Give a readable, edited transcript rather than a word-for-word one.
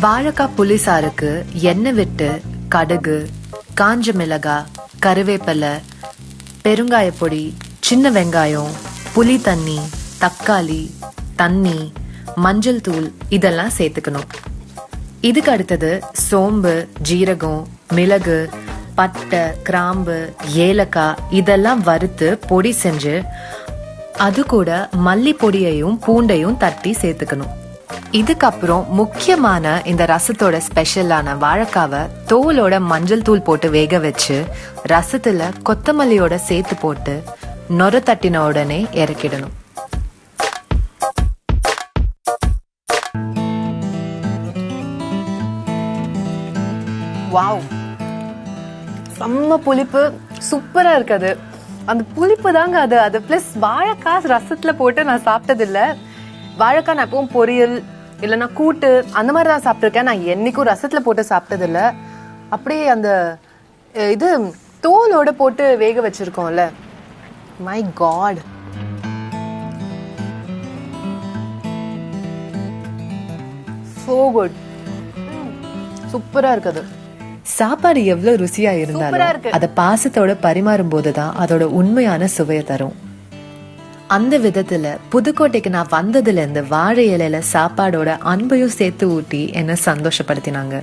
வாழைக்காய் புளிசாருக்கு எண்ணெய் விட்டு கடுகு, காஞ்ச மிளகாய், கருவேப்பிலை, பெருங்காய பொடி, சின்ன வெங்காயம், புளி தண்ணி, தக்காளி, தண்ணி, மஞ்சள் தூள் இதெல்லாம் சேர்த்துக்கணும். இதுக்கு அடுத்தது சோம்பு, ஜீரகம், மிளகு, பட்டை, கிராம்பு, ஏலக்காய் இதெல்லாம் வறுத்து பொடி செஞ்சு அது கூட மல்லி பொடியையும் பூண்டையும் தட்டி சேர்த்துக்கணும். இதுக்கப்புறம் முக்கியமான இந்த ரசத்தோட ஸ்பெஷலான வாழைக்காவை தோலோட மஞ்சள் தூள் போட்டு வேக வச்சு ரசத்துல கொத்தமல்லியோட சேர்த்து போட்டு நொர தட்டின உடனே இறக்கிடணும். வாவ், செம்ம புளிப்பு, சூப்பரா இருக்குது. அந்த புளிப்பு தாங்க அது பிளஸ் வாழைக்காய் ரசத்துல போட்டு நான் சாப்பிட்டது இல்ல. வாழைக்காய் நான் எப்பவும் பொரியல் இல்லைன்னா கூட்டு அந்த மாதிரி தான் சாப்பிட்டுருக்கேன். நான் என்னைக்கும் ரசத்துல போட்டு சாப்பிட்டது இல்ல. அப்படியே அந்த இது தோலோட போட்டு வேக வச்சிருக்கோம்ல, மை காட், சோ குட், சூப்பரா இருக்குது. சாப்பாடு எவ்வளவு ருசியா இருந்தாலும் அத பாசத்தோட பரிமாறும் போதுதான் அதோட உண்மையான சுவையை தரும். அந்த விதத்துல புதுக்கோட்டைக்கு நான் வந்ததுல இருந்து வாழை இலையில சாப்பாடோட அன்பையும் சேர்த்து ஊட்டி என்ன சந்தோஷப்படுத்தினாங்க.